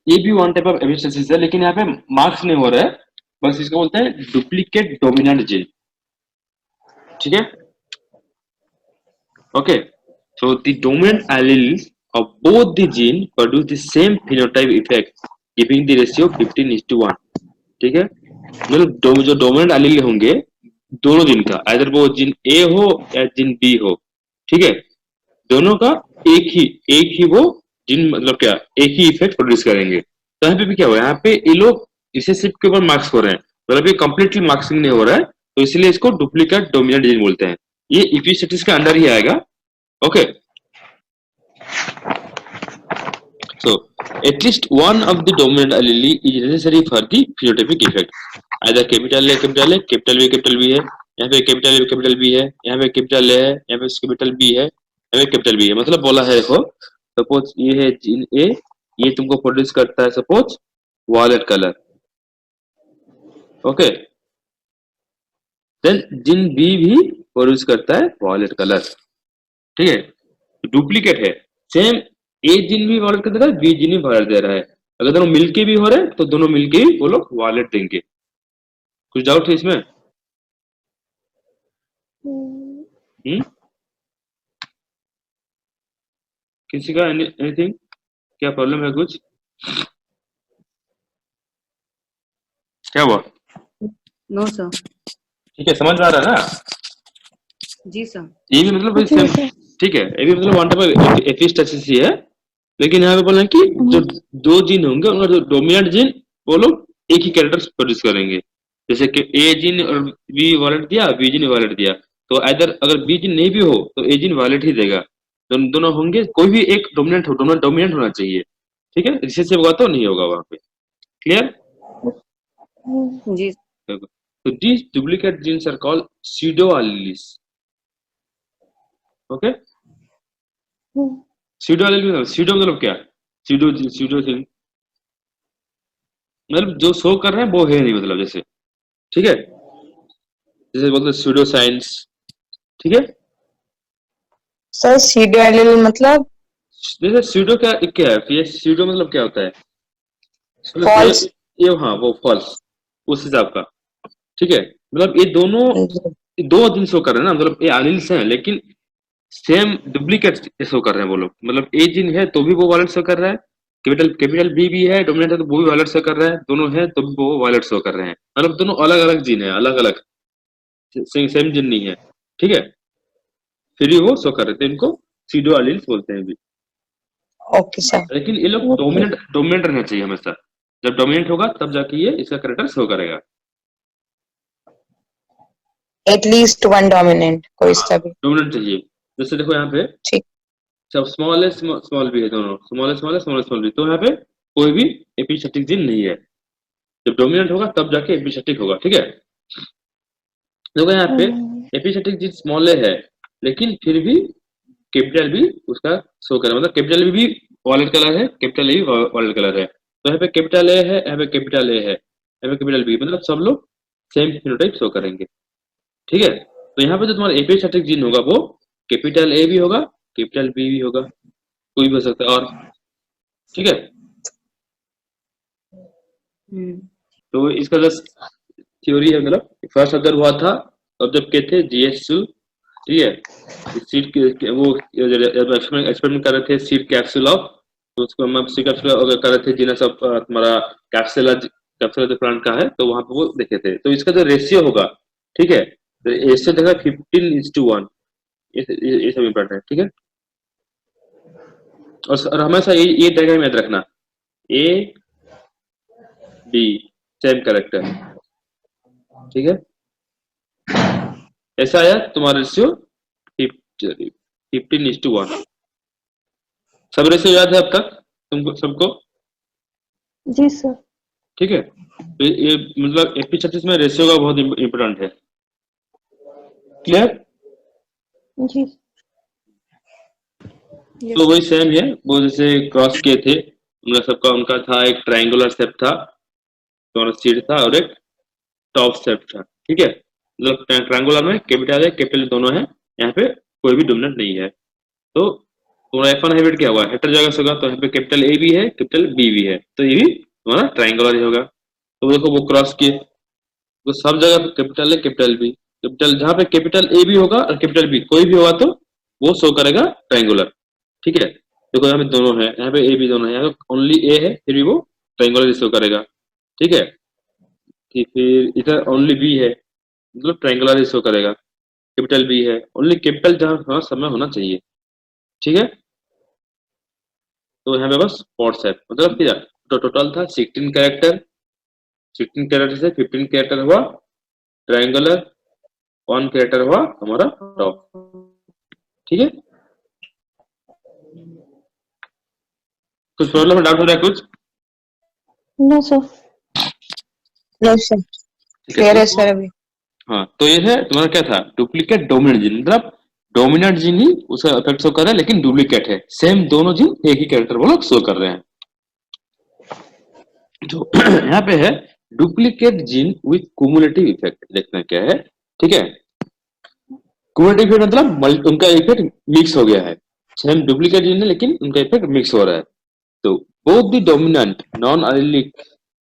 ये भी one type of epistasis है, लेकिन यहाँ पे मार्क्स नहीं हो रहा है, बस इसको बोलते हैं डुप्लीकेट डोमिनेंट जीन। ठीक है, okay. So the dominant Yes. alleles of both the gene produce the same phenotype effect, giving the ratio 15:1। ठीक है, मतलब जो डोमिनेंट एलील होंगे दोनों जीन का, अगर वो जीन ए हो या जीन बी हो, ठीक है, दोनों का एक ही वो जीन मतलब क्या एक ही इफेक्ट प्रोड्यूस करेंगे। तो यहाँ पे भी क्या हुआ, यहाँ पे ये लोग इसे सिर्फ के ऊपर मार्क्स हो रहे हैं, मतलब ये कंप्लीटली मार्क्सिंग नहीं हो रहा है, तो इसलिए इसको डुप्लीकेट डोमिनेंट जीन बोलते हैं। ये इपिस्टेटिस के अंदर ही आएगा। Okay, so at least one of the dominant allele is necessary for the phenotypic effect। either capital A capital A capital B है, यहाँ पे कैपिटल बी है, यहाँ पे कैपिटल ए है, यहाँ पे कैपिटल बी है, यहाँ पे कैपिटल बी है। मतलब बोला है, देखो सपोज ये है जीन ए, ये तुमको प्रोड्यूस करता है suppose violet colour, okay, then gene B भी प्रोड्यूस करता है वॉयलेट कलर। ठीक है, डुप्लीकेट है, सेम ए जीन भी वॉयलेट कर दे रहा है, बी जीन भी वॉयलेट दे रहा है, अगर दोनों मिलके भी हो रहे हैं तो दोनों मिलके ही वो लोग वॉयलेट देंगे। कुछ डाउट है इसमें? हम्म, किसी का एनीथिंग, क्या प्रॉब्लम है कुछ? क्या हुआ? No sir. ठीक है, समझ में आ रहा है ना? जी सर। ये भी मतलब सेम, ठीक है, ये भी मतलब वन टाइप ऑफ एपिस्टेसिस ही है, लेकिन यहाँ पे बोला है कि जो दो जीन होंगे उनका जो डोमिनेंट जीन वो लोग एक ही कैरेक्टर प्रोड्यूस करेंगे। जैसे कि ए जीन और बी वॉलेट दिया, बी जीन वॉलेट दिया, तो इधर अगर बी जीन नहीं भी हो तो ए जीन वॉलेट ही देगा। दोनों होंगे, कोई भी एक डोमिनेंट हो, दोनों डोमिनेंट होना चाहिए। ठीक है, रिसेसिव होगा तो नहीं होगा वहां पे। क्लियर? जी। तो these duplicate genes are called pseudo alleles। Okay, pseudo allele, pseudo मतलब क्या? pseudo thing मतलब जो शो कर रहे हैं वो है नहीं, मतलब जैसे, ठीक है, जैसे बोलते हैं pseudo science। ठीक है, सर सीडो एलिल मतलब जैसे pseudo क्या है, ये pseudo मतलब क्या होता है? फॉल्स। ये हाँ वो फॉल्स, उस हिसाब का। ठीक है, मतलब ये दोनों दो दिन शो कर रहे हैं ना, मतलब ये एलिल्स हैं लेकिन सेम डुप्लीकेट शो कर रहे हैं वो लोग। मतलब ए जिन है तो भी वो वॉलेट शो कर रहा है, कैपिटल बी भी है डोमिनेंट है तो वो भी वॉलेट शो कर रहा है, दोनों है तो भी वो वॉलेट शो कर रहे हैं, मतलब दोनों अलग अलग जिन है, अलग अलग, सेम जिन नहीं है। ठीक है, फिर भी वो शो कर रहे थे, इनको सीडो एलिल्स बोलते हैं भी। Okay sir. लेकिन ये लोग डोमिनेंट डोमिनेंट रहना चाहिए हमेशा, जब डोमिनेंट होगा तब जाके ये इसका कैरेक्टर शो करेगा। एटलीस्ट वन डोमिनेंट कोई सा भी। डोमिनेंट चाहिए। जैसे देखो यहाँ पे ठीक। सब स्मॉल है, स्मॉल भी है, दोनों स्मॉल है, स्मॉल है, स्मॉल भी, तो यहाँ पे कोई भी एपिस्टेटिक जीन नहीं है। जब डोमिनेंट होगा तब जाके एपिस्टेटिक होगा। ठीक है, देखो यहाँ पे एपिस्टेटिक जीन स्मॉल है लेकिन फिर भी कैपिटल भी उसका शो कर, मतलब कैपिटल भी वॉलेट कलर है, कैपिटल ए भी वॉलेट कलर है, तो यहाँ पे कैपिटल ए है, यहाँ पे कैपिटल ए है, यहाँ पे कैपिटल बी, मतलब सब लोग सेम फिनोटाइप शो करेंगे। ठीक है, तो यहाँ पे जो तुम्हारा एपिस्टेटिक जीन होगा वो कैपिटल ए भी होगा, कैपिटल बी भी होगा, कोई भी हो सकता है और। ठीक है, तो इसका जो थ्योरी है, मतलब फर्स्ट ऑब्जर्व हुआ था, ऑब्जर्व किए थे जीएसयू। ठीक है, सीड के वो एक्सपेरिमेंट कर रहे थे सीड कैप्सूल ऑफ, तो उसको हम सीड कैप्सूल कर रहे थे जीनस ऑफ तुम्हारा कैप्सुला, कैप्सुला जो प्लांट का है, तो वहां पे वो देखे थे। तो इसका जो रेशियो होगा, ठीक है, तो रेशियो देखा 15:1, ये सब इम्पोर्टेंट है। ठीक है, और हमेशा ये डायग्राम याद रखना, ए बी सेम कैरेक्टर। ठीक है, ऐसा आया तुम्हारा रेशियो 15:1। सब रेशियो याद है अब तक तुमको सबको? जी सर। ठीक है, तो ये मतलब एपी36 में रेशियो का बहुत इंपॉर्टेंट है। क्लियर? जी। तो वही सेम है, वो जैसे क्रॉस किए थे उनका सबका, उनका था एक ट्रायंगुलर शेप था, दोनों सीड था, और एक टॉप शेप था। ठीक है, मतलब ट्रायंगुलर में कैपिटल है, कैपिटल दोनों है, यहाँ पे कोई भी डोमिनेंट नहीं है। तो तुम्हारा F1 हाइब्रिड क्या हुआ, हेटर जगह से होगा, तो यहाँ पे कैपिटल ए भी है, कैपिटल बी भी है, तो ये भी तुम्हारा ट्रायंगुलर ही होगा। तो देखो वो क्रॉस किए, तो सब जगह पे कैपिटल है, कैपिटल बी, कैपिटल जहाँ पे कैपिटल ए भी होगा और कैपिटल बी कोई भी होगा तो वो शो करेगा ट्रायंगुलर। ठीक है, देखो यहाँ पे दोनों है, यहाँ पे ए भी दोनों है, यहाँ पे ओनली ए है फिर भी वो ट्रायंगुलर शो करेगा। ठीक है, फिर इधर ओनली बी है, मतलब ट्रायंगुलर शो करेगा। कैपिटल बी है, ओनली कैपिटल जहाँ हाँ समय होना चाहिए। ठीक है, तो यहाँ पे बस व्हाट्सएप मतलब क्या, तो टोटल था 16 कैरेक्टर, 16 कैरेक्टर से 15 कैरेक्टर हुआ ट्रायंगुलर, 1 कैरेक्टर हुआ हमारा टॉप। ठीक है, कुछ प्रॉब्लम डाउट हो रहा है कुछ? No sir. No, sir. ठीक है, Clear है sir अभी. हाँ तो ये है तुम्हारा क्या था, डुप्लीकेट डोमिनेंट जीन, मतलब डोमिनेंट जीन ही उसका इफेक्ट शो कर रहा है लेकिन डुप्लीकेट है, सेम दोनों जीन एक ही कैरेक्टर वो लोग शो कर रहे हैं। तो यहाँ पे है duplicate gene with cumulative effect, देखना क्या है। ठीक है, कुमुलेटिव इफेक्ट मतलब उनका इफेक्ट मिक्स हो गया है, सेम डुप्लीकेट जीन है लेकिन उनका इफेक्ट मिक्स हो रहा है। तो both the dominant non-allelic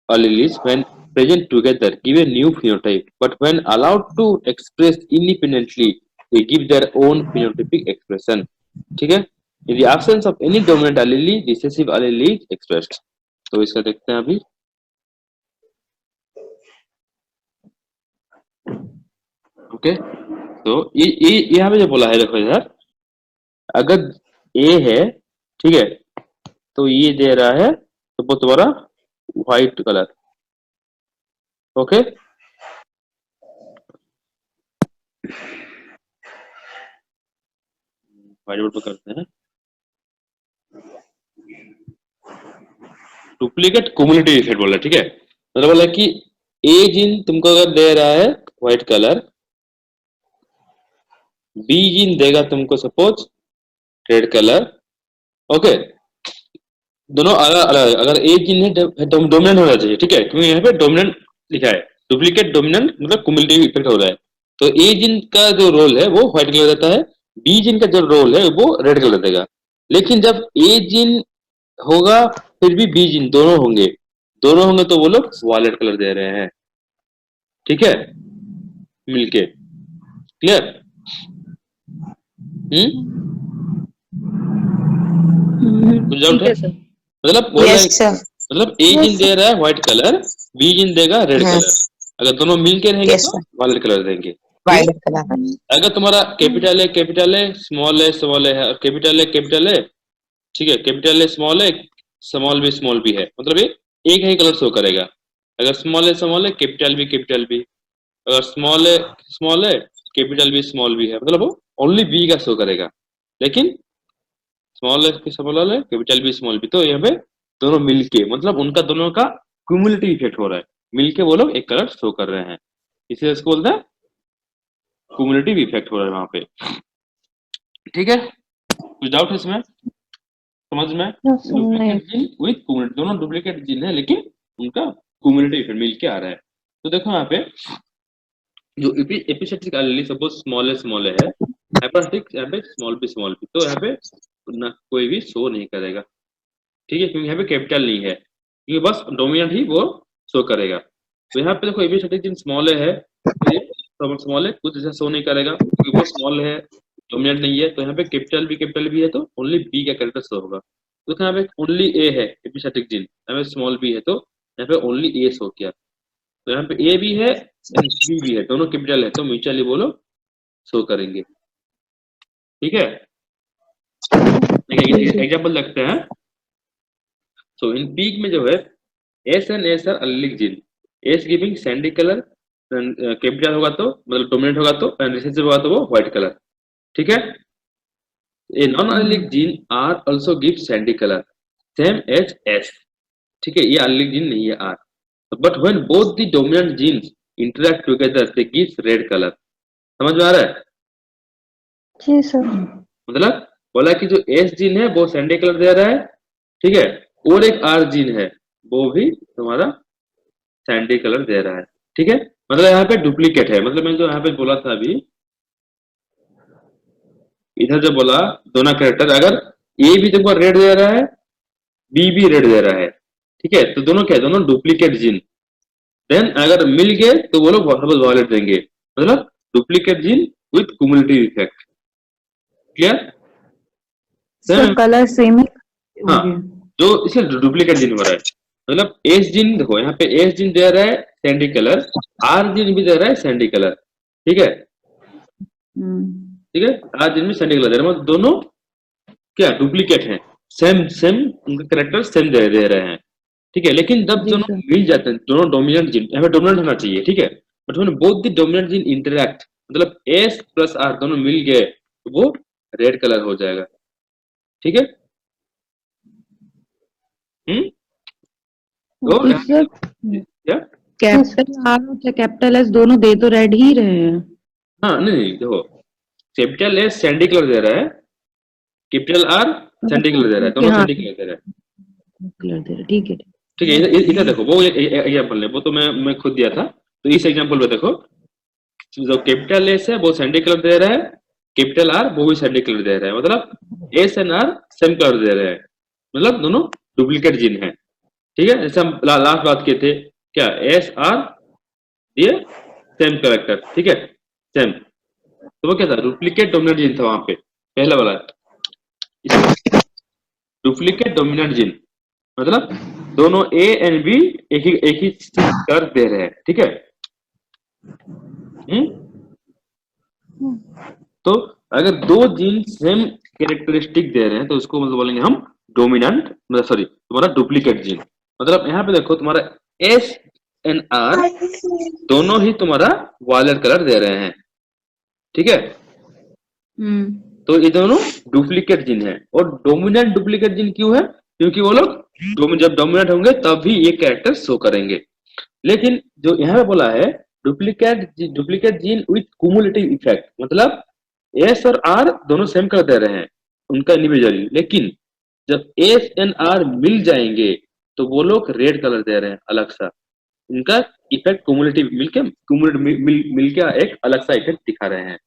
alleles when present together give a new phenotype, but when allowed to express independently, they give their own phenotypic expression. ठीक है, in the absence of any dominant allele, recessive allele is expressed. तो इसका देखते हैं अभी। Okay, तो ये यहाँ पे जो बोला है देखो इधर, अगर ए है ठीक है तो ये दे रहा है तो वो तुम्हारा white colour. Okay, white board पे करते हैं। डुप्लीकेट कुमुलेटिव इफेक्ट बोला, ठीक है, मतलब बोला कि ए जीन तुमको अगर दे रहा है व्हाइट कलर, बी जीन देगा तुमको सपोज रेड कलर। ओके, दोनों अलग अलग, अगर ए जीन है डोमिनेंट होना चाहिए, ठीक है, क्योंकि यहाँ पे डोमिनेंट लिखा है, डुप्लीकेट डोमिनेंट मतलब कुमुलेटिव इफेक्ट हो रहा है। तो ए जीन का जो रोल है वो व्हाइट कलर देता है, बी जीन का जो रोल है वो रेड कलर देगा। लेकिन जब ए जीन होगा फिर भी बी जीन दोनों होंगे तो वो लोग वायलेट कलर दे रहे हैं। ठीक है, मिलके क्लियर? कुछ डाउट ठीक है? है सर। मतलब बोल रहा है, Yes sir. मतलब ए Yes, जीन दे रहा है व्हाइट कलर, बी जीन देगा रेड हाँ. कलर, अगर दोनों मिलके रहेंगे Yes तो sir. वायलेट कलर देंगे। Violet color. अगर तुम्हारा कैपिटल है स्मॉल है और कैपिटल है, ठीक है, कैपिटल है स्मॉल भी है, मतलब ये एक ही कलर शो करेगा। अगर स्मॉल है कैपिटल भी, अगर स्मॉल है स्मॉल भी है, मतलब वो ओनली बी का शो करेगा। लेकिन स्मॉल है कैपिटल बी स्मॉल बी, तो यहाँ पे दोनों मिलके मतलब उनका दोनों का क्यूमुलेटिव इफेक्ट हो रहा है, मिलके वो लोग एक कलर शो कर रहे हैं, इसलिए इसको बोलते हैं क्यूमुलेटिव इफेक्ट हो रहा है वहां पे। ठीक है, कुछ डाउट है इसमें, समझ में? no sir. नहीं. डुप्लीकेट जीन विथ कुमुलेटिव, दोनों डुप्लीकेट जीन है लेकिन उनका क्यूमुलेटिव इफेक्ट मिलके आ रहा है। तो देखो यहाँ पे जो एपिसेट्रिक एलील सपोज स्मॉल है, हाइपरसेटिक यहाँ पे स्मॉल बी, तो यहाँ पे ना कोई भी शो नहीं करेगा। ठीक है, क्योंकि यहाँ पे कैपिटल नहीं है, क्योंकि बस डोमिनेंट ही वो शो करेगा। तो यहाँ पे देखो एपिसेट्रिक जीन स्मॉल है, तो ये स्मॉल है, कुछ ऐसा शो नहीं करेगा क्योंकि वो स्मॉल है, डोमिनेंट नहीं है। तो यहाँ पे कैपिटल भी है तो ओनली बी का कैरेक्टर शो होगा। तो यहाँ पे ओनली ए है एपिसेट्रिक जीन, यहाँ पे स्मॉल बी है तो यहाँ पे ओनली ए शो किया। तो यहाँ पे ए भी है बी भी है, दोनों कैपिटल है तो म्यूचुअली वो लोग शो करेंगे। ठीक है, एग्जाम्पल लगते हैं। सो इन पीक में जो है एस एंड एस आर अलिक gene, S giving Sandy colour, capital होगा तो मतलब डोमिनेंट होगा तो, रिसेसिव होगा तो वो व्हाइट कलर। ठीक है, A non allelic gene R also give sandy colour same as S. ठीक है, ये अलिक जीन नहीं है R, but when both the dominant genes interact together they gives red colour. समझ में आ रहा है? जी सर. मतलब बोला कि जो एस जीन है वो सैंडी कलर दे रहा है, ठीक है, और एक आर जीन है वो भी तुम्हारा सैंडी कलर दे रहा है। ठीक है, मतलब यहाँ पे डुप्लीकेट है, मतलब मैंने जो यहाँ पे बोला था अभी, इधर जो बोला दोनों कैरेक्टर अगर ए भी तुमको रेड दे रहा है, बी भी रेड दे रहा है, ठीक है, तो दोनों क्या है, दोनों डुप्लीकेट जीन। देन अगर मिल गए तो वो लोग वायलेट देंगे, मतलब duplicate gene with cumulative effect. Clear? Sir colour same ही हाँ, होंगे। जो इसलिए डुप्लीकेट जीन हो रहा है, मतलब एस जीन देखो यहाँ पे एस जीन दे रहा है सैंडी कलर, आर जीन भी दे रहा है सैंडी कलर, ठीक है, ठीक है, आर जीन भी सैंडी कलर दे रहा है, मतलब दोनों क्या डुप्लीकेट हैं, सेम सेम उनका करेक्टर सेम दे रहे हैं, ठीक है। लेकिन जब जी दोनों सर। मिल जाते हैं, दोनों डोमिनेंट जीन, यहाँ पे डोमिनेंट होना चाहिए, ठीक है, but when both the dominant gene interact, मतलब एस प्लस आर दोनों मिल गए तो वो रेड कलर हो जाएगा, ठीक है। तो तो सर क्या, कैपिटल आर और कैपिटल एस दोनों दे तो रेड ही रहे हैं। हाँ नहीं नहीं, देखो कैपिटल एस सैंडी कलर दे रहा है, कैपिटल आर सैंडी कलर दे रहा है, दोनों हाँ सैंडी कलर दे रहा है, कलर दे रहे, ठीक है। ठीक है। इधर देखो वो एग्जाम्पल है, वो तो मैं खुद दिया था, तो इस एग्जाम्पल में देखो जो कैपिटल एस है वो सैंडी कलर दे रहा है, कैपिटल आर वो भी सैंडी कलर दे रहा है, मतलब S and R same colour दे रहे हैं, मतलब दोनों डुप्लीकेट जीन है, ठीक है। जैसे हम लास्ट बात किए थे, क्या एस आर ये सेम करेक्टर, ठीक है, सेम, तो वो क्या था, डुप्लीकेट डोमिनेंट जीन था वहां पे, पहला वाला डुप्लीकेट डोमिनेंट जीन, मतलब दोनों ए एंड बी एक ही कर दे रहे हैं, ठीक है। तो अगर दो जीन सेम कैरेक्टरिस्टिक दे रहे हैं तो उसको मतलब बोलेंगे हम डोमिनेंट, मतलब सॉरी तुम्हारा डुप्लीकेट जीन, मतलब यहाँ पे देखो तुम्हारा एस एंड आर दोनों ही तुम्हारा वायलेट कलर दे रहे हैं, ठीक है, तो ये दोनों डुप्लीकेट जीन है। और डोमिनेंट डुप्लीकेट जीन क्यों है, क्योंकि वो लोग जब डोमिनेंट होंगे तभी ये कैरेक्टर शो करेंगे। लेकिन जो यहाँ पे बोला है duplicate gene with cumulative effect, मतलब एस और आर दोनों सेम कलर दे रहे हैं उनका इंडिविजुअली, लेकिन जब एस एंड आर मिल जाएंगे तो वो लोग रेड कलर दे रहे हैं अलग सा, उनका इफेक्ट कुमुलेटिव मिलके एक अलग सा इफेक्ट दिखा रहे हैं।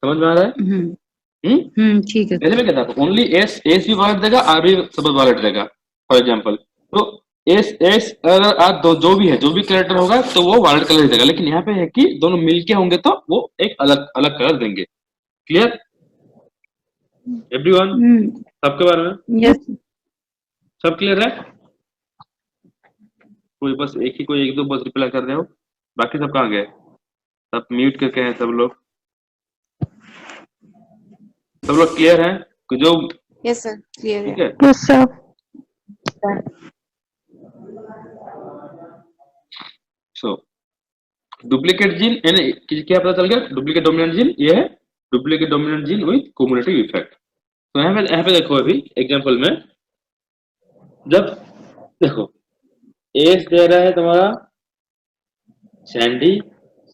समझ में आ रहा है? ठीक है। पहले में क्या था, ओनली एस भी वालेट देगा, आर भी सब वालेट देगा, फॉर एग्जाम्पल, तो एस अगर आर जो भी है, जो भी कैरेक्टर होगा तो वो वालेट कलर ही देगा, लेकिन यहाँ पे है कि दोनों मिलके होंगे तो वो एक अलग अलग कलर देंगे। Clear everyone? सबके बारे में यस। सब क्लियर है? कोई बस एक दो बस रिप्लाई कर रहे हो, बाकी सब कहाँ गए? सब म्यूट करके हैं सब लोग क्लियर हैं? जो Yes, sir. Clear. ठीक है, Yes, sir. सो डुप्लीकेट जीन यानी क्या पता चल गया, डुप्लीकेट डोमिनेंट जीन ये है duplicate dominant gene with cumulative effect. तो यहाँ पे देखो अभी एग्जांपल में, जब देखो एस दे रहा है तुम्हारा सैंडी,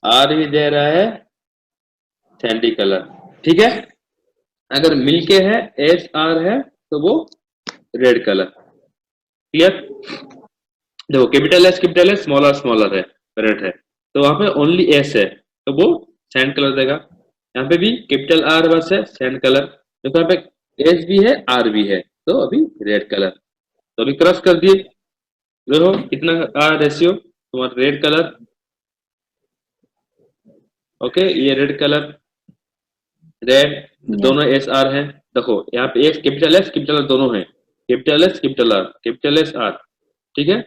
आर भी दे रहा है सैंडी कलर, ठीक है, अगर मिलके है एस आर है तो वो रेड कलर। क्लियर? देखो कैपिटल एस स्मॉलर है, रेड है, तो वहां पे ओनली एस है तो वो सैंड कलर देगा, यहाँ पे भी कैपिटल आर बस है सैंड कलर, देखो यहाँ पे एस भी है आर भी है तो अभी रेड कलर, तो अभी क्रॉस कर दिए, देखो कितना रेशियो तुम्हारा रेड कलर, ओके, ये रेड कलर, रेड, दोनों एस आर है, देखो यहाँ पे एस कैपिटल आर दोनों है, कैपिटल एस आर, ठीक है,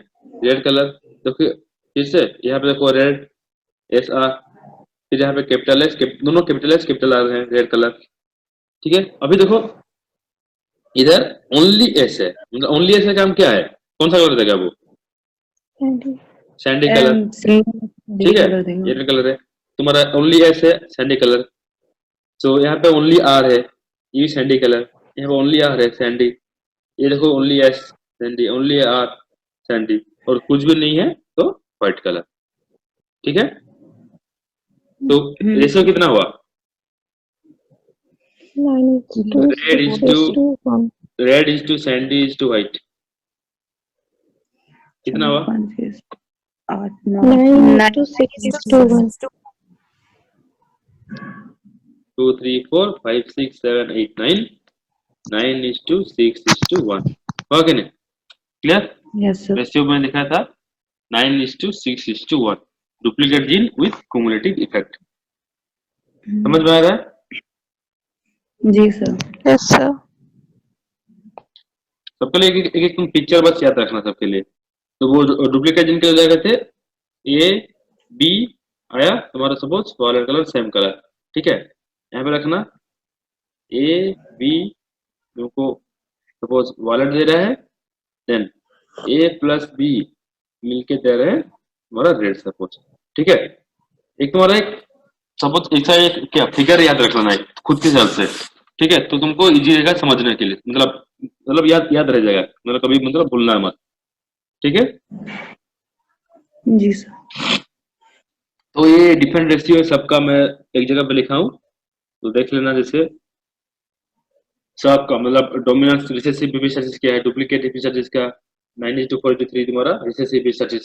रेड कलर, देखो फिर से यहाँ पे देखो रेड एस आर, फिर यहाँ पे दोनों कैपिटल आर है, रेड कलर, ठीक है। अभी देखो इधर ओनली एस है, मतलब ओनली एस का काम क्या है, कौन सा कलर देगा वो, सैंडी कलर, ठीक है, ये रेड कलर है, तुम्हारा ओनली एस है सैंडी कलर, तो यहाँ पे ओनली आर है, ये सैंडी कलर, यहाँ पे ओनली आर है सैंडी, ये देखो only S sandy, only R sandy, और कुछ भी नहीं है तो व्हाइट कलर, ठीक है। तो रेशियो कितना हुआ, 9:1. Red is to sandy is to white, कितना हुआ, 9:6:1. 2 3 4 5 6 7 8 9 9:6:1 हुआ कि नहीं? क्लियर? Yes, sir. रेशियो में लिखा था 9:6:1 duplicate gene with cumulative effect. समझ में आ रहा है? जी सर। Yes, sir. सबके लिए एक तुम पिक्चर बस याद रखना सबके लिए। तो वो डुप्लीकेट जिन के हो जाएगा थे ए बी आया तुम्हारा suppose violet colour same colour, ठीक है? यहाँ पे रखना ए बी तुमको सपोज वॉलेट दे रहा है, देन ए प्लस बी मिलके दे रहे हैं तुम्हारा रेड सपोज, ठीक है? एक तुम्हारा एक सपोज ऐसा एक क्या फिगर याद रख लेना है खुद के हिसाब से, ठीक है? तो तुमको इजी रहेगा समझने के लिए, मतलब याद रह जाएगा, मतलब कभी मतलब भूलना मत, ठीक है? जी सर। तो ये डिफरेंट रेशियो है सबका, मैं एक जगह पे लिखा हूँ तो देख लेना। जैसे सबका मतलब डोमिनेंस रिसेसिव बीपी स्टैटिस क्या है, डुप्लीकेट बीपी स्टैटिस का 9:4:3 तुम्हारा recessive epistasis,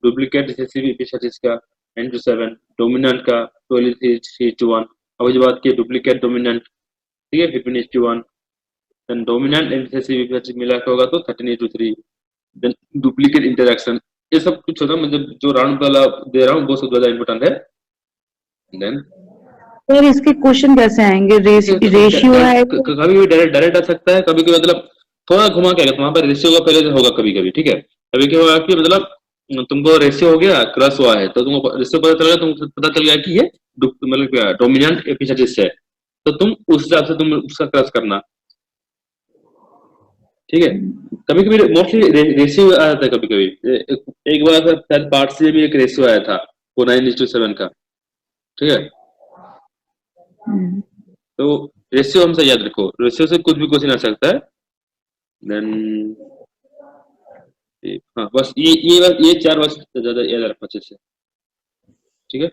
duplicate recessive epistasis का 9:7, डोमिनेंट का 12:3:1, अब इस बात की डुप्लीकेट डोमिनेंट, ठीक है, 15:1, then dominant and recessive epistasis मिला के होगा तो 13:3, देन डुप्लीकेट इंटरेक्शन। ये सब कुछ होगा, मतलब जो राउंड वाला दे रहा हूँ वो सब ज्यादा इंपॉर्टेंट है। देन सर इसके क्वेश्चन कैसे आएंगे? रेशियो है तो कभी भी डायरेक्ट आ सकता है, कभी कभी मतलब थोड़ा घुमा के आएगा, तो वहां पर रेशियो का पहले होगा कभी कभी, ठीक है? कभी क्या होगा कि मतलब तुमको रेशियो हो गया क्रॉस हुआ है तो तुमको रेशियो पता चल गया, तुमको पता चल गया कि ये मतलब क्या डोमिनेंट एपिसाइटिस है, तो तुम उस हिसाब से तुम उसका क्रॉस करना, ठीक है? कभी कभी मोस्टली रेशियो आ जाता है, कभी कभी एक बार शायद पार्ट से भी एक रेशियो आया था वो 9:7 का, ठीक है? तो रेशियो हमसे याद रखो, रेशियो से कुछ भी क्वेश्चन आ सकता है। देन हाँ बस ये 4 बस ज्यादा याद रखो अच्छे से, ठीक है?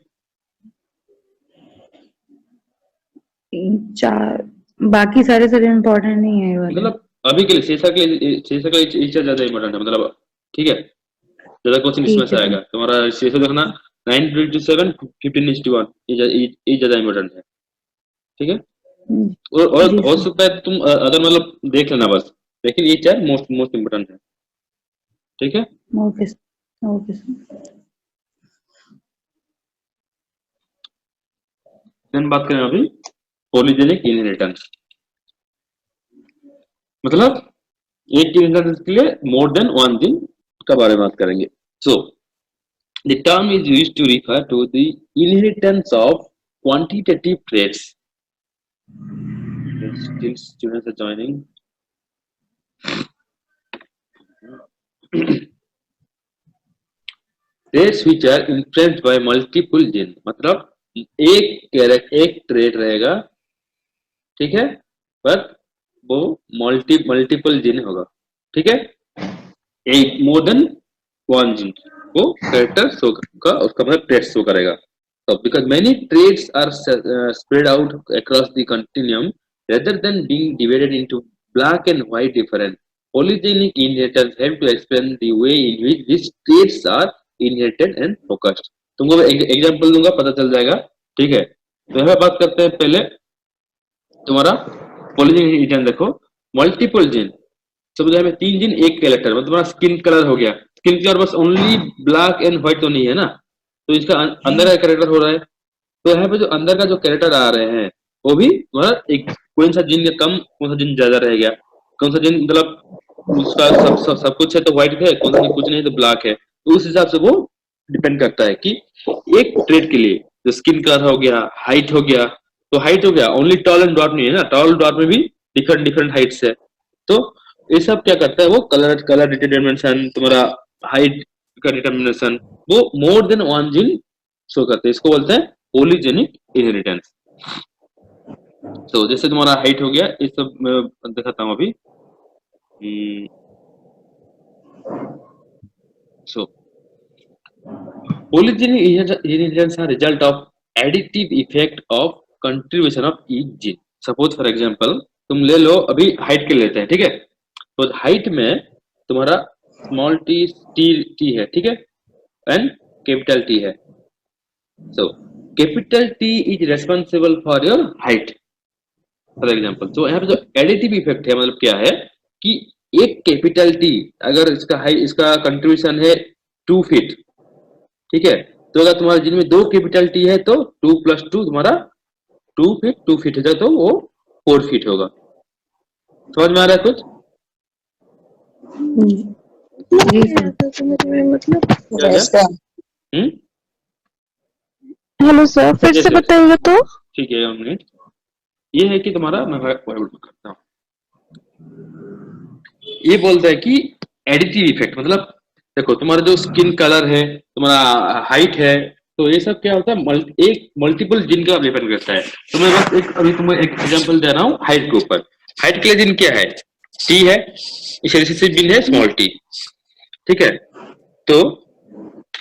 चार, बाकी सारे सर इम्पोर्टेंट नहीं है ये वाले। मतलब अभी के लिए शेषा के लिए ये चीज ज्यादा इंपॉर्टेंट है, मतलब ठीक है? ज्यादा क्वेश्चन इसमें ठीक से है आएगा सर। तुम्हारा, शेषा देखना 9:7 15:1 ये ज्यादा इंपॉर्टेंट है, ठीक है? और जी हो सर। सकता है तुम अदर मतलब देख लेना बस, लेकिन ये 4 मोस्ट इंपॉर्टेंट है, ठीक है? Okay sir. Okay sir. Then बात करें अभी पॉलीजेनिक इनहेरिटेंस, मतलब एक इनहेरिटेंस के लिए मोर देन वन जीन का बारे में बात करेंगे। So the term is used to refer to the inheritance of quantitative traits. Still students are joining. Traits which are influenced by multiple gene, मतलब एक ट्रेट रहेगा, ठीक है, पर वो मल्टीपल जीन होगा, ठीक है? एक मोर देन वन जीन वो कैरेक्टर शो का उसका मतलब ट्रेट शो करेगा। So because many traits are spread out across the continuum rather than being divided into black and white different, polygenic inheritance help to explain the way in which these traits are inherited and focused. तुमको example दूंगा पता चल जाएगा, ठीक है? तो यहाँ बात करते हैं पहले तुम्हारा पॉलीजेनिक इनहेरिटेंस। देखो मल्टीपल जीन, समझ में 3 जीन एक कैरेक्टर, मतलब तुम्हारा स्किन कलर हो गया, स्किन कलर बस ओनली ब्लैक एंड व्हाइट तो नहीं है ना, तो इसका अंदर का कैरेक्टर हो रहा है, तो यहाँ पे जो अंदर का जो कैरेक्टर आ रहे हैं वो भी मतलब एक कौन सा जीन का कम कौन सा जीन ज्यादा रह गया, कौन सा जीन मतलब उसका सब कुछ है तो व्हाइट है, कौन सा जीन कुछ नहीं तो ब्लैक है, तो उस हिसाब से वो डिपेंड करता है कि एक ट्रेड के लिए जो स्किन कलर हो गया, हाइट हो गया, तो हाइट हो गया ओनली टॉल एंड डॉट नहीं है ना, टॉल डॉट में भी डिफरेंट हाइट्स है, तो ये सब क्या करता है वो कलर डिटरमिनेशन, तुम्हारा हाइट का डिटरमिनेशन वो मोर देन वन जीन शो करते हैं, इसको बोलते हैं पॉलीजेनिक इनहेरिटेंस। तो जैसे तुम्हारा हाइट हो गया, इस सब मैं दिखाता हूँ अभी। So polygenic inheritance are result of additive effect of contribution of each gene. Suppose for example तुम ले लो, अभी हाइट के लेते हैं, ठीक है? तो हाइट में तुम्हारा स्मॉल टी है, ठीक है, एंड कैपिटल टी है। So capital T is responsible for your height, for example. तो यहाँ पे जो एडिटिव इफेक्ट है मतलब क्या है कि एक कैपिटल टी अगर इसका कंट्रीब्यूशन है 2 फीट, ठीक है, तो अगर तुम्हारे जिनमें दो कैपिटल टी है तो 2 + 2 तुम्हारा 2 फीट हो जाए तो वो 4 फीट होगा। समझ में आ रहा है कुछ? जी सर। मतलब क्या क्या? Yes, sir. हम्म, हेलो सर, फिर Yes, से yes. बताइएगा तो। ठीक है, 1 मिनट। ये है कि तुम्हारा मैं करता हूँ, ये बोलता है कि एडिटिव इफेक्ट मतलब देखो तुम्हारा जो स्किन कलर है, तुम्हारा हाइट है, तो ये सब क्या होता है एक मल्टीपल जिन का डिपेंड करता है। तो मैं बस एक अभी तुम्हें एक एग्जांपल दे रहा हूँ हाइट के ऊपर। हाइट के लिए जिन क्या है? टी है, इस रिसेसिव जिन है स्मॉल टी, ठीक है। तो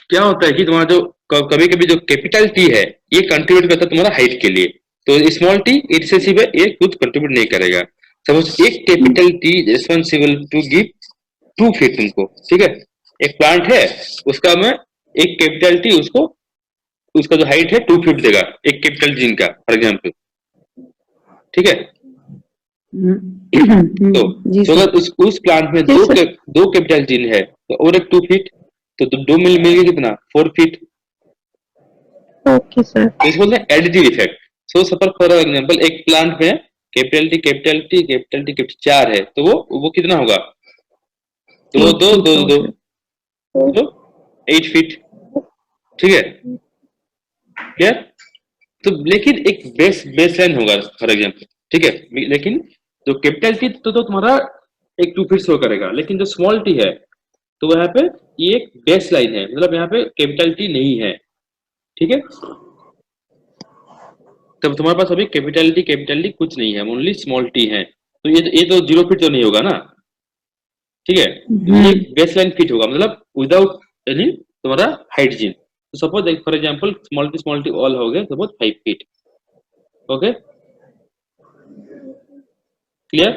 क्या होता है कि तुम्हारा जो कभी कभी जो कैपिटल टी है ये कंट्रीब्यूट करता है तुम्हारा हाइट के लिए, तो स्मॉल टी रिसेसिव है, ये खुद कंट्रीब्यूट नहीं करेगा। सपोज एक capital T responsible to give 2 feet तुमको, ठीक है, एक प्लांट है उसका मैं एक कैपिटल टी उसको उसका जो हाइट है 2 फीट देगा एक कैपिटल जिन का फॉर एग्जाम्पल, ठीक है। तो जी तो सर। अगर उस प्लांट में जी सर। दो कैपिटल जिन है तो और एक 2 फीट, तो दो मिल मिल के कितना 4 फीट। Okay sir. तो इसको बोलते हैं additive effect. So suppose for example एक प्लांट में कैपिटल टी 4 है तो वो कितना होगा? तो वो 8 दो फीट दो का हो दो जाएगा। तो 8 फीट, ठीक है, क्लियर। तो लेकिन एक बेस लाइन होगा फॉर एग्जांपल, ठीक है, लेकिन जो कैपिटल टी तो तुम्हारा एक 2 फीट शो करेगा, लेकिन जो स्मॉल टी है तो यहाँ पे ये एक बेस लाइन है, मतलब यहाँ पे कैपिटल टी नहीं है, ठीक है। तब तुम्हारे पास अभी कैपिटल टी कुछ नहीं है, ओनली स्मॉल टी है, तो ये तो 0 फीट तो नहीं होगा ना, ठीक है। तो ये बेस लाइन फिट होगा मतलब विदाउट एनी तुम्हारा हाइट जिन। तो suppose for example small T all हो गए सपोज 5 फीट, ओके, क्लियर।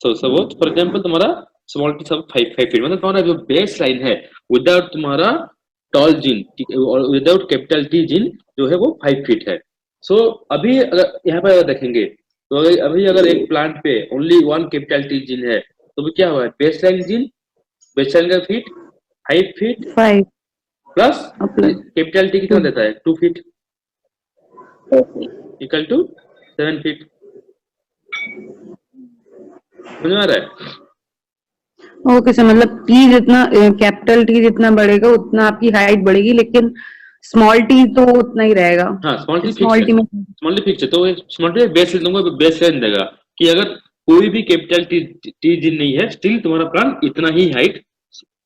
तो सपोज फॉर एग्जांपल तुम्हारा स्मॉल टी सब 5 फीट, मतलब तुम्हारा जो बेस लाइन है विदाउट तुम्हारा टॉल जिन और विदाउट कैपिटल टी जिन जो है वो 5 फीट है। सो अभी अगर यहाँ पर अगर देखेंगे तो अगर एक प्लांट पे ओनली 1 कैपिटल टी जिन है तो भी क्या हुआ है? बेस लाइन जिन, बेस लाइन का feet 5 feet 5 plus plus capital T कितना 2। देता है 2 फीट इक्वल टू 7 फीट। समझ में आ रहा है? ओके सर, मतलब टी जितना कैपिटल टी जितना बढ़ेगा उतना आपकी हाइट बढ़ेगी, लेकिन स्मॉल टी तो उतना ही रहेगा। हाँ, स्मॉल टी फिक्स स्मॉल है, टी में स्मॉल टी फिक्स है, तो स्मॉल टी बेस दूंगा, बेस लाइन देगा कि अगर कोई भी कैपिटल टी जिन नहीं है स्टिल तुम्हारा प्लान इतना ही हाइट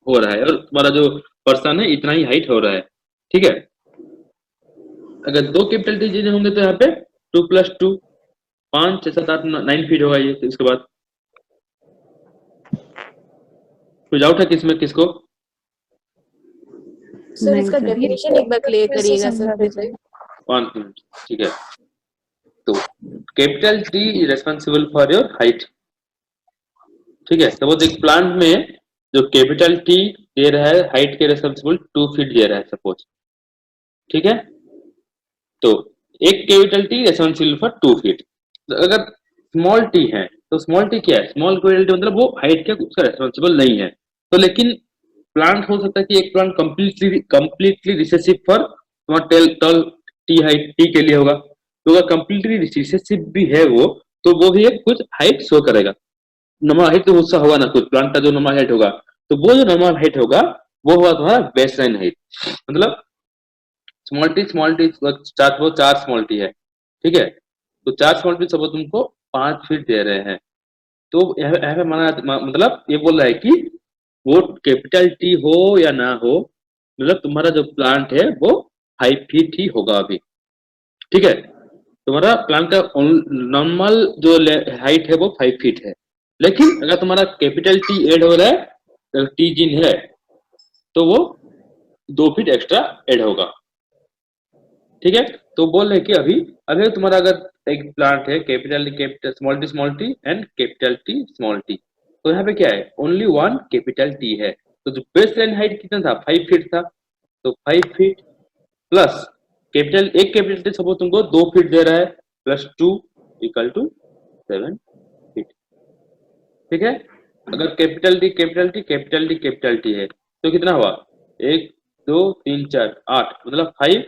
हो रहा है और तुम्हारा जो पर्सन है इतना ही हाइट हो रहा है, ठीक है। अगर दो कैपिटल टी जिन होंगे तो यहाँ पे 2 + 2 5 6 7 8 9 फीट होगा ये। तो इसके बाद कुछ डाउट है किसमें किसको? सर नहीं इसका सर। डेफिनेशन एक बार क्लियर करिएगा सर फिर से। 1 मिनट, ठीक है। तो capital T is responsible for your height, ठीक है। सपोज एक प्लांट में जो कैपिटल टी दे रहा है हाइट के रेस्पॉन्सिबल 2 फीट दे रहा है सपोज, ठीक है। तो एक capital T responsible for 2 feet. तो अगर स्मॉल टी है तो स्मॉल टी क्या है? स्मॉल कैपिटल टी मतलब वो हाइट के उसका रेस्पॉन्सिबल नहीं है। तो लेकिन प्लांट हो सकता है कि एक प्लांट कंप्लीटली रिसेसिव फॉर तुम्हारा टॉल टी हाइट टी के लिए होगा, तो अगर कंप्लीटली रिसेसिव भी है वो तो वो भी एक कुछ हाइट शो करेगा। नॉर्मल हाइट तो उसका होगा ना, कुछ प्लांट का जो नॉर्मल हाइट होगा, तो वो जो नॉर्मल हाइट होगा वो होगा तुम्हारा बेस लाइन हाइट। मतलब स्मॉल टी वो 4 स्मॉल टी है, ठीक है। तो 4 स्मॉल टी सब तुमको 5 फीट दे रहे हैं, तो यहाँ पे मतलब ये बोल रहा है कि वो कैपिटल टी हो या ना हो, मतलब तुम्हारा जो प्लांट है वो 5 फीट ही होगा अभी, ठीक है। तुम्हारा प्लांट का नॉर्मल जो हाइट है वो 5 फीट है, लेकिन अगर तुम्हारा कैपिटल टी ऐड हो रहा है टी जिन है तो वो 2 फीट एक्स्ट्रा ऐड होगा, ठीक है। तो बोल रहे कि अभी तुम्हारा अगर एक प्लांट है capital small T and capital T small T, तो यहाँ पे क्या है? ओनली 1 कैपिटल टी है। तो जो बेस लाइन हाइट कितना था? 5 फीट था, तो 5 फीट प्लस एक कैपिटल टी सपोज तुमको 2 फीट दे रहा है प्लस 2 इक्वल टू 7 फीट। ठीक है, अगर capital D capital T capital D capital T है तो कितना हुआ, 1 2 3 4 8, मतलब 5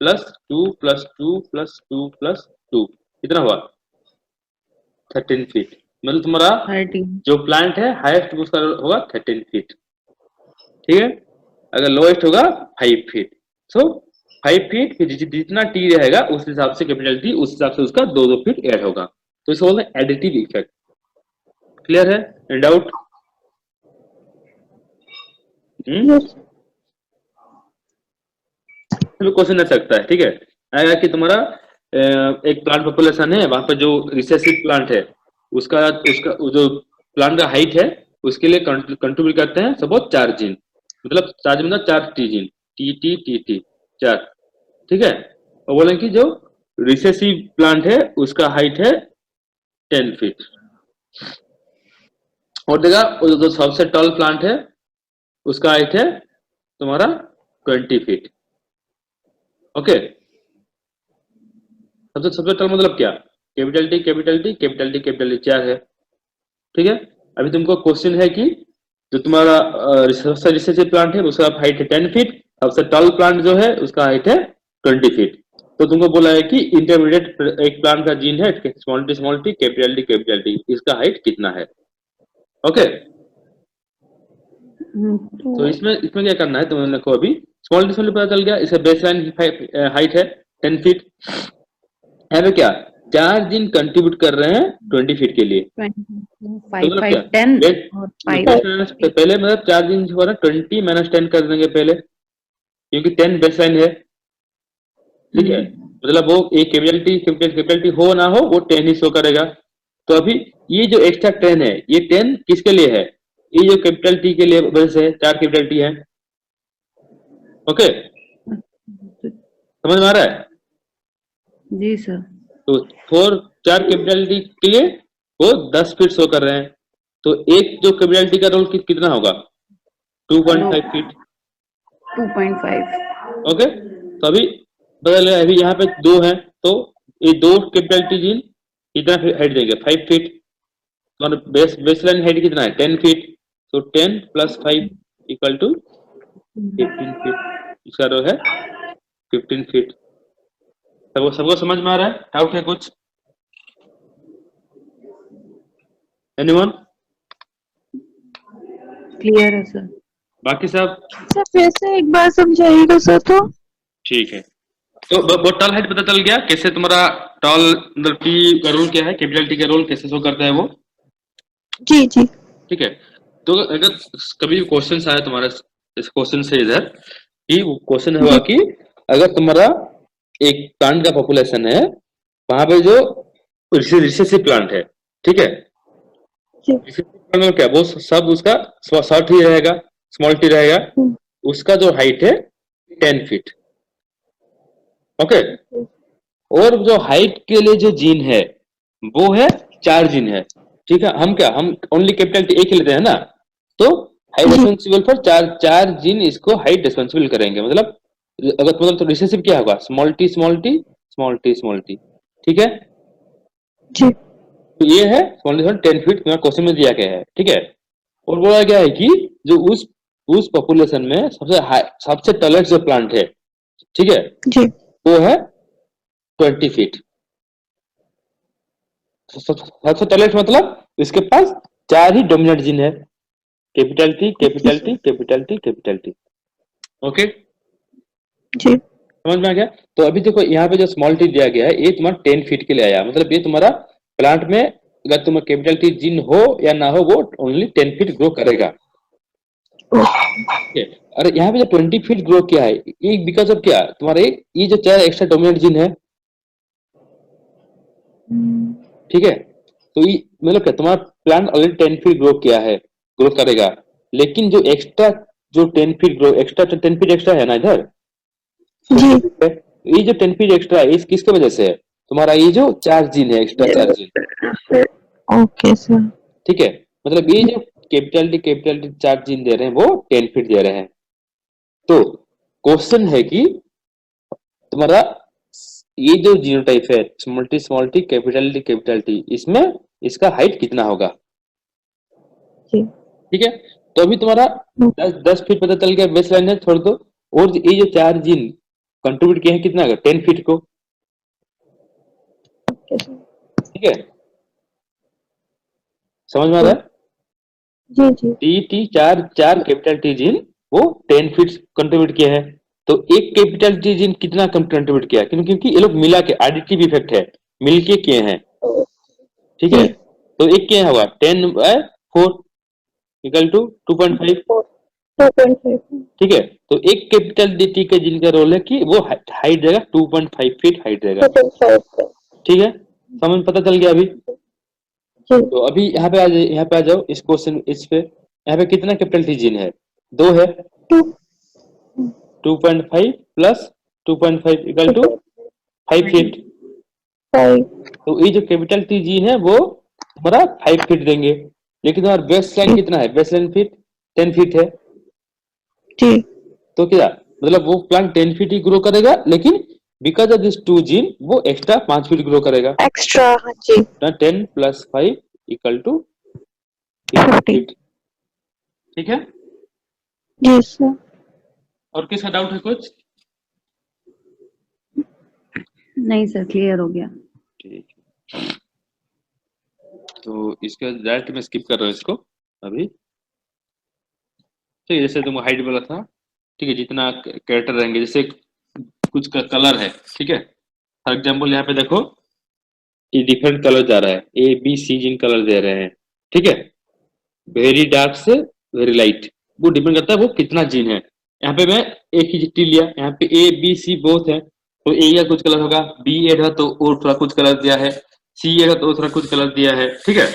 प्लस 2 प्लस 2 प्लस 2 प्लस 2 कितना हुआ 13 फीट। मतलब तुम्हारा 13। जो प्लांट है हाईएस्ट उसका होगा 13 फीट। ठीक है, अगर लोएस्ट होगा 5 फीट। सो 5 फीट फिर जितना टी रहेगा उस हिसाब से कैपिटल टी, उस हिसाब से उसका 2 फीट ऐड होगा। तो इसको बोलते हैं एडिटिव इफेक्ट। क्लियर है, एनी डाउट? क्वेश्चन आ सकता है। ठीक है, आएगा कि तुम्हारा एक प्लांट पॉपुलेशन है, वहां पर जो रिसेसिव प्लांट है उसका उसका जो प्लांट का हाइट है उसके लिए कंट्रीब्यूट करते हैं सपोज 4 जीन, मतलब 4 जीन मतलब 4 T gene, T T T T 4। ठीक है, और बोले कि जो रिसेसिव प्लांट है उसका हाइट है 10 फीट। और देखा जो सबसे टॉल प्लांट है उसका हाइट है तुम्हारा 20 फीट। ओके, सबसे टॉल मतलब क्या, capital T capital T capital T capital T 4 है। ठीक है, अभी तुमको क्वेश्चन है कि जो तुम्हारा सबसे रिसेसिव प्लांट है उसका हाइट है 10 फीट, सबसे टॉल प्लांट जो है उसका हाइट है 20 फीट। तो तुमको बोला है कि इंटरमीडिएट एक प्लांट का जीन है स्मॉल टी कैपिटल टी, इसका हाइट कितना है। ओके, तो इसमें क्या करना है तुमने को, अभी स्मॉल टी पता चल गया, इसका बेसलाइन हाइट है 10 फीट। यहाँ पे क्या 4 जीन कंट्रीब्यूट कर रहे हैं 20 फीट के लिए। 5 मतलब 5 क्या 10 और 5 पहले मतलब 4 दिन जो है ना 20 माइनस 10 कर देंगे पहले, क्योंकि 10 बेसलाइन है। ठीक है, मतलब वो एक कैपिटल टी हो ना हो वो 10 ही शो करेगा। तो अभी ये जो एक्स्ट्रा 10 है ये 10 किसके लिए है, ये जो कैपिटल टी के लिए वजह से 4 कैपिटल टी है। ओके, समझ में आ रहा है? जी सर। तो 4 कैपिटल टी के लिए वो 10 फीट शो कर रहे हैं। तो एक जो कैपिटल टी का रोल कितना होगा 2.5 फीट। 2.5। ओके, तो अभी बदल गया, अभी यहाँ पे 2 है तो ये 2 कैपिटल टी जीन कितना हाइट देंगे 5 फीट। तो बेसलाइन हाइट कितना है 10 फीट, तो 10 प्लस 5 इक्वल टू 15 फीट। इसका रो है 15 फीट। सबको समझ में आ रहा है, डाउट है कुछ? एनीवन? क्लियर है सर। बाकी सब सर फिर से एक बार समझाइएगा सर तो। ठीक है। तो वो टॉल हाइट पता चल गया कैसे, तुम्हारा टॉल मतलब टी का रोल क्या है, कैपिटल टी का रोल कैसे शो करता है वो। जी जी। ठीक है, तो अगर कभी क्वेश्चन आया तुम्हारे इस क्वेश्चन से इधर कि क्वेश्चन हुआ कि अगर तुम्हारा एक प्लांट का पॉपुलेशन है, वहां पे जो रिसेसिव प्लांट है, ठीक है, जी। रिसेसिव प्लांट में क्या वो सब उसका शॉर्ट ही रहेगा, स्मॉल टी रहेगा, उसका जो हाइट है 10 फीट। ओके, और जो हाइट के लिए जो जीन है वो है 4 जीन है। ठीक है, हम ओनली कैपिटल टी एक ही लेते हैं ना, तो हाइट रिस्पॉन्सिबल फॉर 4 जीन इसको हाइट रिस्पॉन्सिबल करेंगे। मतलब अगर मतलब तो रिसेसिव क्या होगा small T small T small T small T. ठीक है, जी। तो ये है स्मॉल टी 10 फीट तुम्हारा क्वेश्चन में दिया गया है। ठीक है, और बोला गया है कि जो उस पॉपुलेशन में सबसे टॉलेस्ट जो प्लांट है, ठीक है, जी। वो है 20 फीट। सबसे टॉलेस्ट मतलब इसके पास 4 ही डोमिनेंट जीन है, capital T capital T capital T capital T. Okay, जी। समझ में आ गया? तो अभी देखो यहाँ पे जो स्मॉल टी दिया गया है ये तुम्हारा 10 फीट के लिए आया, मतलब ये तुम्हारा प्लांट में अगर तुम्हारा कैपिटल टी जीन हो या ना हो वो ओनली 10 फीट ग्रो करेगा। अरे यहाँ पे जो 20 फीट ग्रो किया है ये बिकॉज ऑफ क्या, तुम्हारे ये जो 4 एक्स्ट्रा डोमिनेंट जीन है, ठीक है, तो ये मतलब क्या तुम्हारा प्लांट ऑलरेडी 10 फीट ग्रो किया है, ग्रो करेगा, लेकिन जो एक्स्ट्रा जो 10 feet grow extra 10 feet extra है ना इधर, जी। ये जो 10 फीट एक्स्ट्रा है इस किसके वजह से है, तुम्हारा ये जो 4 जीन है एक्स्ट्रा 4 जीन। Okay sir. ठीक है, मतलब ये जो कैपिटल टी 4 जीन दे रहे हैं वो 10 फीट दे रहे हैं। तो क्वेश्चन है कि तुम्हारा ये जो जीनोटाइप है स्मॉल टी कैपिटल टी, इसमें इसका हाइट कितना होगा, जी ठीक है। तो अभी तुम्हारा 10 फीट पता चल गया, बेस लाइन है, छोड़ दो। और ये जो 4 जीन कंट्रीब्यूट किए हैं कितना होगा, 10 फीट को, ओके सर। ठीक है। समझ में आ रहा है? जी जी टी चार कैपिटल टी जीन वो 10 फीट कंट्रीब्यूट किए हैं। तो एक कैपिटल टी जीन कितना कंट्रीब्यूट किया, क्योंकि ये लोग मिला के एडिटिव इफेक्ट है, मिलके किए हैं, ठीक है। तो एक क्या होगा 10/4 इक्वल टू 2.5, 2.5 ठीक है। तो एक कैपिटल टी के जीन का रोल है कि वो हाइट देगा 2.5 फीट हाइट देगा, 2.5 ठीक है। समझ पता चल गया अभी? जी तो अभी यहाँ पे आ जाओ इस क्वेश्चन, इस पे यहाँ पे कितना कैपिटल टी जीन है, 2 है। 2.5 प्लस 2.5 इक्वल टू 5 फीट। 5 तो ये जो कैपिटल टी जीन है वो हमारा 5 फीट देंगे, लेकिन तुम्हारा बेस लाइन कितना है, बेस लाइन फीट 10 फीट है। जी तो क्या मतलब वो प्लांट 10 फीट ही ग्रो करेगा, लेकिन बिकॉज ऑफ दिस 2 जीन वो एक्स्ट्रा 5 फीट ग्रो करेगा। एक्स्ट्रा हाँ जी 10 प्लस 5 इक्वल टू 50 फीट, ठीक है। जी सर। और किसका डाउट है कुछ? नहीं सर, क्लियर हो गया। ठीक है, तो इसके डायरेक्ट मैं स्किप कर रहा हूँ इसको अभी, ठीक है। जैसे तुमको हाइट बोला था, ठीक है, जितना कैरेक्टर रहेंगे, जैसे कुछ का कलर है, ठीक है। फॉर एग्जाम्पल यहाँ पे देखो ये डिफरेंट कलर जा रहा है, A B C Jin colour दे रहे हैं, ठीक है। वेरी डार्क से वेरी लाइट, वो डिपेंड करता है वो कितना जीन है। यहाँ पे मैं एक ही चिट्ठी लिया, यहाँ पे ए बी सी बोथ है, तो ए का कुछ कलर होगा, बी एड है तो और थोड़ा कुछ कलर दिया है, सी एड है तो थोड़ा कुछ कलर दिया है, ठीक है।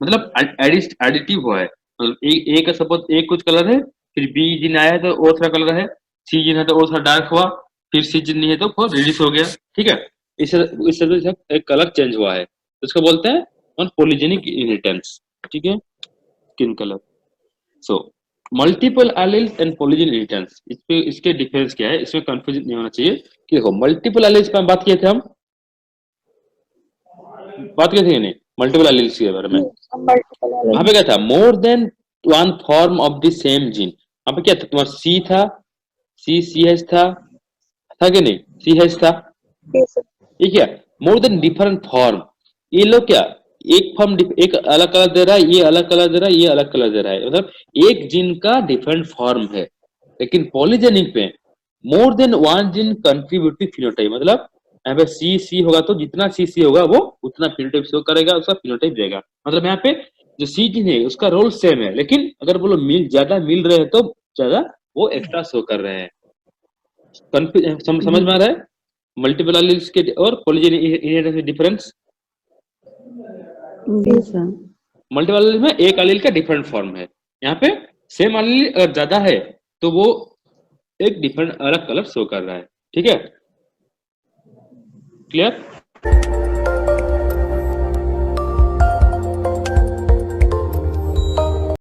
मतलब एडिटिव हुआ है, मतलब ए का सपोज ए कुछ कलर है, फिर बी जिन आया है तो और थोड़ा कलर है, सी जिन है तो और थोड़ा डार्क हुआ, फिर सी जिन नहीं है तो थोड़ा रेडिश हो गया, ठीक है। इस तरह से एक कलर चेंज हुआ है, तो इसको बोलते हैं ऑन पॉलीजेनिक इनहेरिटेंस, ठीक है, skin colour. So multiple alleles and polygenic inheritance, इसके डिफरेंस क्या है, इसमें कंफ्यूजन नहीं होना चाहिए। कि देखो मल्टीपल एलील्स पे हम बात किए थे, नहीं मल्टीपल एलील्स के बारे में। वहां पे क्या था, मोर than one form of the same gene. वहां पे क्या था, तुम्हारा सी था, सी एच था कि नहीं, सी एच था, ठीक है। मोर देन डिफरेंट फॉर्म, ये लोग क्या एक फॉर्म एक अलग कलर दे रहा है, ये अलग कलर दे रहा है, ये अलग कलर दे रहा है, मतलब एक जीन का डिफरेंट फॉर्म है। लेकिन पॉलीजेनिक पे more than one gene contributive phenotype, मतलब यहाँ पे सी होगा तो जितना सी होगा वो उतना फिनोटाइप शो करेगा, उसका फिनोटाइप देगा। मतलब यहाँ पे जो सी जीन है उसका रोल सेम है, लेकिन अगर बोलो ज्यादा मिल रहे हैं तो ज्यादा वो एक्स्ट्रा शो कर रहे हैं। समझ में आ रहा है मल्टीपल एलील्स के और पॉलीजेनिक इनहेरिटेंस के डिफरेंस? जी सर। मल्टीपल एलील में एक एलील का डिफरेंट फॉर्म है, यहाँ पे सेम एलील अगर ज्यादा है तो वो एक डिफरेंट अलग कलर शो कर रहा है, ठीक है। क्लियर?